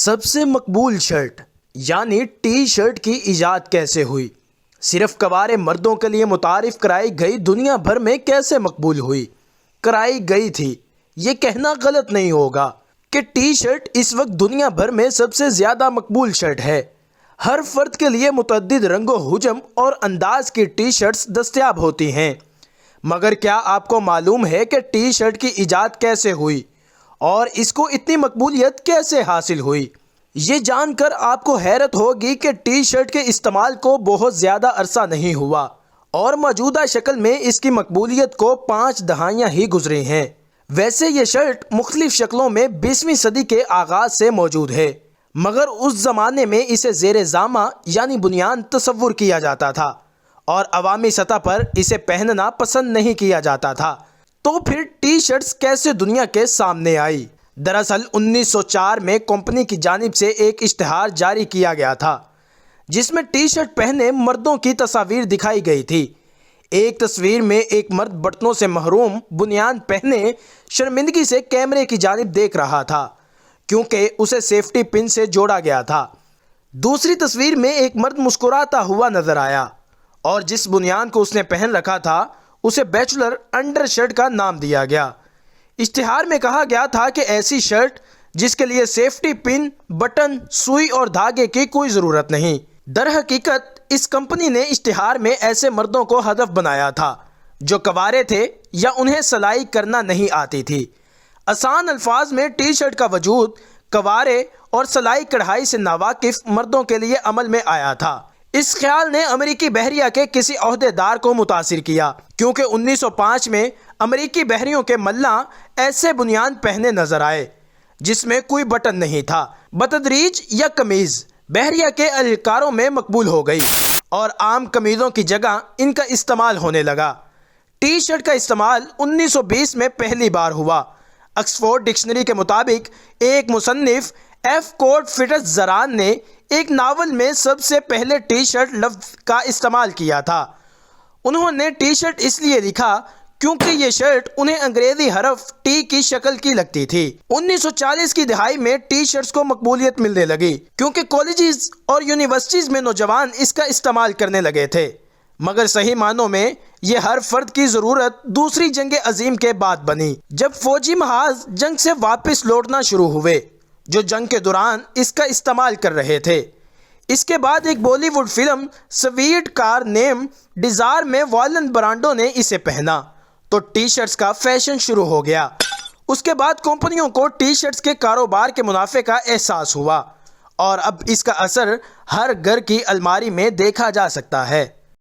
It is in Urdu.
سب سے مقبول شرٹ یعنی ٹی شرٹ کی ایجاد کیسے ہوئی؟ صرف کوارے مردوں کے لیے متعارف کرائی گئی دنیا بھر میں کیسے مقبول ہوئی؟ کرائی گئی تھی، یہ کہنا غلط نہیں ہوگا کہ ٹی شرٹ اس وقت دنیا بھر میں سب سے زیادہ مقبول شرٹ ہے۔ ہر فرد کے لیے متعدد رنگ و حجم اور انداز کی ٹی شرٹس دستیاب ہوتی ہیں، مگر کیا آپ کو معلوم ہے کہ ٹی شرٹ کی ایجاد کیسے ہوئی اور اس کو اتنی مقبولیت کیسے حاصل ہوئی؟ یہ جان کر آپ کو حیرت ہوگی کہ ٹی شرٹ کے استعمال کو بہت زیادہ عرصہ نہیں ہوا اور موجودہ شکل میں اس کی مقبولیت کو 5 دہائیاں ہی گزری ہیں۔ ویسے یہ شرٹ مختلف شکلوں میں 20ویں صدی کے آغاز سے موجود ہے، مگر اس زمانے میں اسے زیر جامہ یعنی بنیان تصور کیا جاتا تھا اور عوامی سطح پر اسے پہننا پسند نہیں کیا جاتا تھا۔ تو پھر ٹی شرٹس کیسے دنیا کے سامنے آئی؟ دراصل 1904 میں کمپنی کی جانب سے ایک اشتہار جاری کیا گیا تھا جس میں ٹی شرٹ پہنے مردوں کی تصاویر دکھائی گئی تھی۔ ایک تصویر میں ایک مرد بٹنوں سے محروم بنیان پہنے شرمندگی سے کیمرے کی جانب دیکھ رہا تھا کیونکہ اسے سیفٹی پن سے جوڑا گیا تھا۔ دوسری تصویر میں ایک مرد مسکراتا ہوا نظر آیا اور جس بنیان کو اس نے پہن رکھا تھا اسے بیچلر انڈر شرٹ کا نام دیا گیا۔ اشتہار میں کہا گیا تھا کہ ایسی شرٹ جس کے لیے سیفٹی پن، بٹن، سوئی اور دھاگے کی کوئی ضرورت نہیں۔ در حقیقت اس کمپنی نے اشتہار میں ایسے مردوں کو ہدف بنایا تھا جو کوارے تھے یا انہیں سلائی کرنا نہیں آتی تھی۔ آسان الفاظ میں ٹی شرٹ کا وجود کوارے اور سلائی کڑھائی سے ناواقف مردوں کے لیے عمل میں آیا تھا۔ اس خیال نے امریکی بحریہ کے کسی عہدے دار کو متاثر کیا کیونکہ 1905 میں امریکی بحریوں کے ملاح ایسے بنیان پہنے نظر آئے جس میں کوئی بٹن نہیں تھا۔ بتدریج یہ قمیض بحریہ کے اہلکاروں میں مقبول ہو گئی اور عام قمیضوں کی جگہ ان کا استعمال ہونے لگا۔ ٹی شرٹ کا استعمال 1920 میں پہلی بار ہوا۔ آکسفورڈ ڈکشنری کے مطابق ایک مصنف ایف کوڈ فٹز زران نے ایک ناول میں سب سے پہلے ٹی شرٹ لفظ کا استعمال کیا تھا۔ انہوں نے ٹی شرٹ اس لیے لکھا کیونکہ یہ شرٹ انہیں انگریزی حرف ٹی کی شکل کی لگتی تھی۔ 1940 کی دہائی میں ٹی شرٹس کو مقبولیت ملنے لگی کیونکہ کالجز اور یونیورسٹیز میں نوجوان اس کا استعمال کرنے لگے تھے، مگر صحیح معنوں میں یہ ہر فرد کی ضرورت دوسری جنگ عظیم کے بعد بنی جب فوجی محاذ جنگ سے واپس لوٹنا شروع ہوئے جو جنگ کے دوران اس کا استعمال کر رہے تھے۔ اس کے بعد ایک Bollywood film streetcar named desire میں وائلن برانڈو نے اسے پہنا تو ٹی شرٹس کا فیشن شروع ہو گیا۔ اس کے بعد کمپنیوں کو ٹی شرٹس کے کاروبار کے منافع کا احساس ہوا اور اب اس کا اثر ہر گھر کی الماری میں دیکھا جا سکتا ہے۔